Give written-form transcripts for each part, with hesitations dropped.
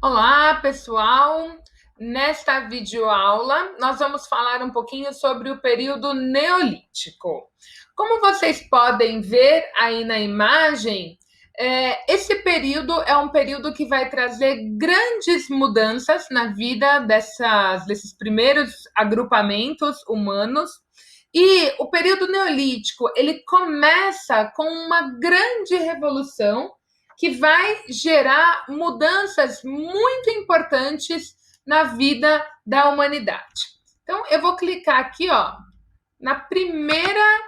Olá, pessoal! Nesta videoaula, nós vamos falar um pouquinho sobre o período neolítico. Como vocês podem ver aí na imagem, esse período é um período que vai trazer grandes mudanças na vida desses primeiros agrupamentos humanos. E o período neolítico, ele começa com uma grande revolução que vai gerar mudanças muito importantes na vida da humanidade. Então, eu vou clicar aqui, ó, na primeira,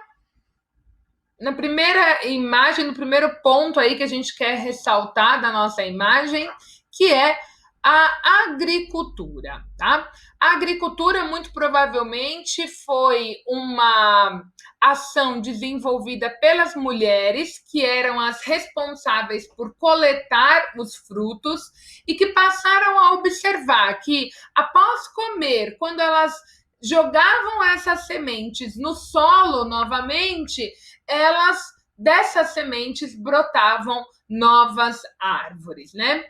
na primeira imagem, no primeiro ponto aí que a gente quer ressaltar da nossa imagem, que é a agricultura, tá? A agricultura muito provavelmente foi uma ação desenvolvida pelas mulheres, que eram as responsáveis por coletar os frutos e que passaram a observar que após comer, quando elas jogavam essas sementes no solo novamente, elas dessas sementes brotavam novas árvores, né?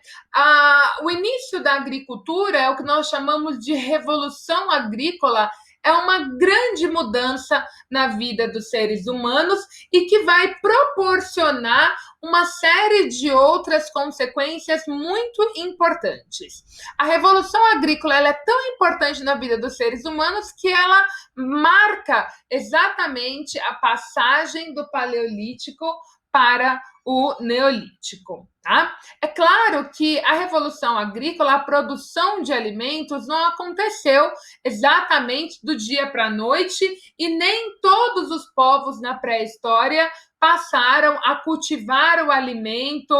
O início da agricultura é o que nós chamamos de revolução agrícola, é uma grande mudança na vida dos seres humanos e que vai proporcionar uma série de outras consequências muito importantes. A revolução agrícola ela é tão importante na vida dos seres humanos que ela marca exatamente a passagem do Paleolítico para o Neolítico, tá? É claro que a revolução agrícola, a produção de alimentos não aconteceu exatamente do dia para a noite e nem todos os povos na pré-história passaram a cultivar o alimento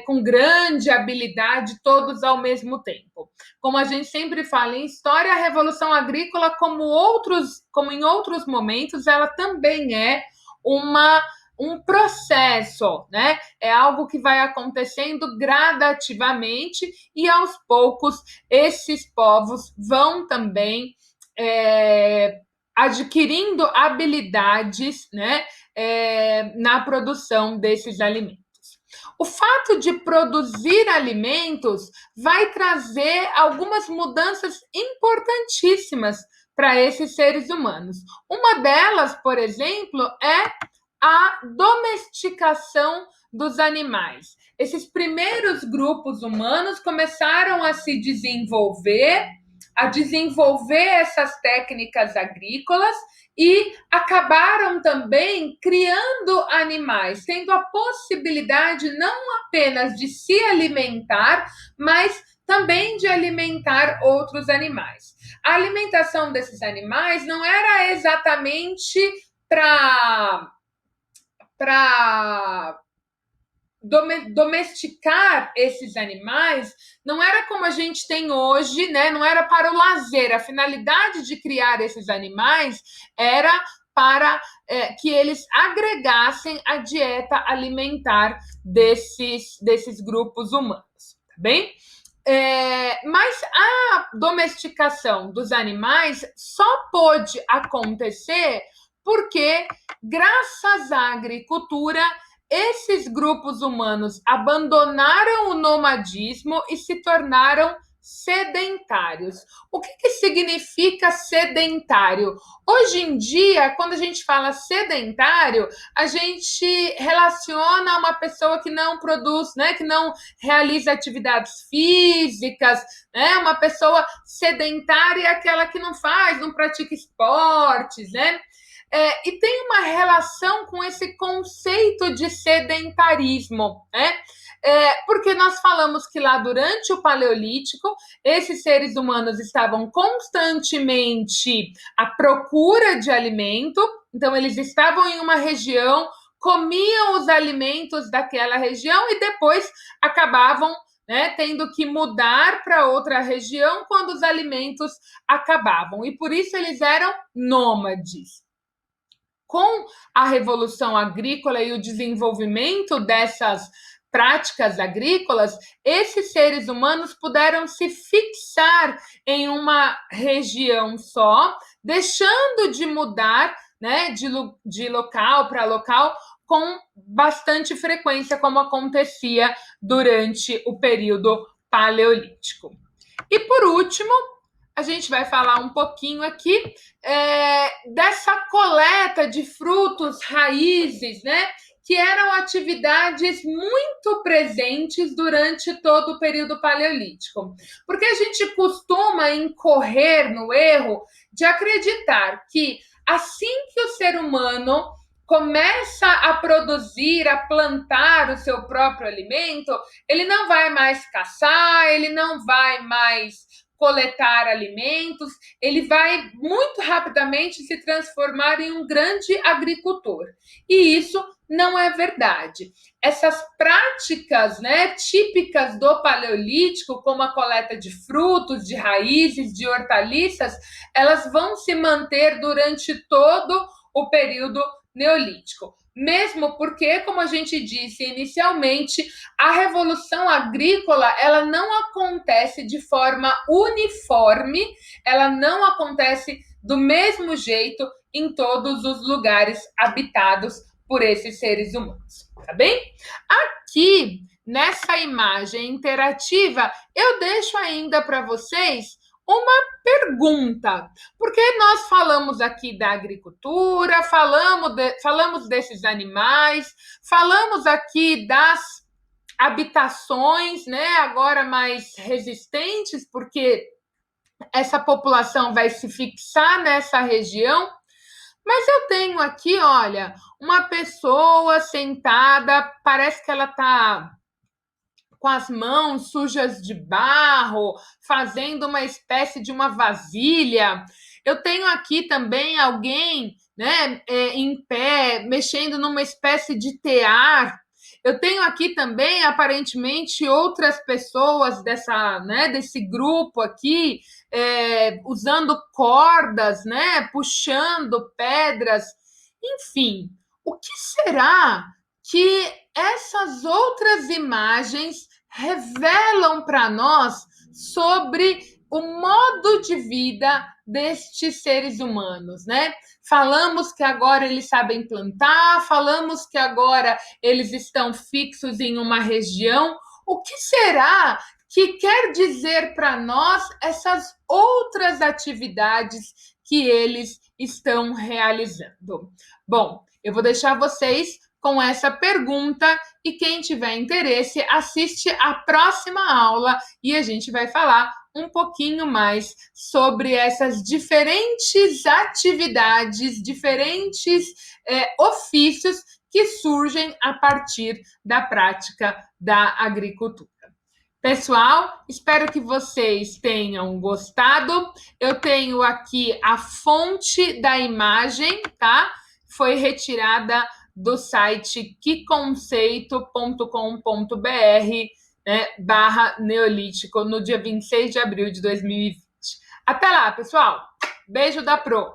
com grande habilidade todos ao mesmo tempo. Como a gente sempre fala em história, a revolução agrícola, como em outros momentos, ela também é um processo, né? É algo que vai acontecendo gradativamente e aos poucos esses povos vão também adquirindo habilidades, né, na produção desses alimentos. O fato de produzir alimentos vai trazer algumas mudanças importantíssimas para esses seres humanos. Uma delas, por exemplo, é a domesticação dos animais. Esses primeiros grupos humanos começaram a desenvolver essas técnicas agrícolas e acabaram também criando animais, tendo a possibilidade não apenas de se alimentar, mas também de alimentar outros animais. A alimentação desses animais não era exatamente para domesticar esses animais, não era como a gente tem hoje, né? Não era para o lazer. A finalidade de criar esses animais era para que eles agregassem a dieta alimentar desses grupos humanos, tá bem? Mas a domesticação dos animais só pôde acontecer porque, graças à agricultura, esses grupos humanos abandonaram o nomadismo e se tornaram sedentários. O que significa sedentário? Hoje em dia, quando a gente fala sedentário, a gente relaciona uma pessoa que não produz, né, que não realiza atividades físicas, né? Uma pessoa sedentária é aquela que não faz, não pratica esportes, né? E tem uma relação com esse conceito de sedentarismo, né? Porque nós falamos que lá durante o Paleolítico, esses seres humanos estavam constantemente à procura de alimento, então eles estavam em uma região, comiam os alimentos daquela região e depois acabavam, né, tendo que mudar para outra região quando os alimentos acabavam. E por isso eles eram nômades. Com a revolução agrícola e o desenvolvimento dessas práticas agrícolas, esses seres humanos puderam se fixar em uma região só, deixando de mudar, né, de local para local com bastante frequência, como acontecia durante o período paleolítico. E por último, a gente vai falar um pouquinho aqui dessa coleta de frutos, raízes, né? Que eram atividades muito presentes durante todo o período paleolítico. Porque a gente costuma incorrer no erro de acreditar que assim que o ser humano começa a produzir, a plantar o seu próprio alimento, ele não vai mais caçar, ele não vai mais coletar alimentos, ele vai muito rapidamente se transformar em um grande agricultor. E isso não é verdade. Essas práticas, né, típicas do paleolítico, como a coleta de frutos, de raízes, de hortaliças, elas vão se manter durante todo o período neolítico. Mesmo porque, como a gente disse inicialmente, a revolução agrícola ela não acontece de forma uniforme, ela não acontece do mesmo jeito em todos os lugares habitados por esses seres humanos, tá bem? Aqui, nessa imagem interativa, eu deixo ainda para vocês uma pergunta, porque nós falamos aqui da agricultura, falamos desses animais, falamos aqui das habitações, né, agora mais resistentes, porque essa população vai se fixar nessa região. Mas eu tenho aqui, olha, uma pessoa sentada, parece que ela está com as mãos sujas de barro, fazendo uma espécie de uma vasilha. Eu tenho aqui também alguém, né, em pé, mexendo numa espécie de tear. Eu tenho aqui também, aparentemente, outras pessoas desse grupo aqui, usando cordas, né, puxando pedras. Enfim, o que será que essas outras imagens revelam para nós sobre o modo de vida destes seres humanos, né? Falamos que agora eles sabem plantar, falamos que agora eles estão fixos em uma região. O que será que quer dizer para nós essas outras atividades que eles estão realizando? Bom, eu vou deixar vocês com essa pergunta e quem tiver interesse assiste a próxima aula e a gente vai falar um pouquinho mais sobre essas diferentes atividades, diferentes ofícios que surgem a partir da prática da agricultura. Pessoal, espero que vocês tenham gostado. Eu tenho aqui a fonte da imagem, tá? Foi retirada do site queconceito.com.br, né, /neolítico, no dia 26 de abril de 2020. Até lá, pessoal! Beijo da Pro!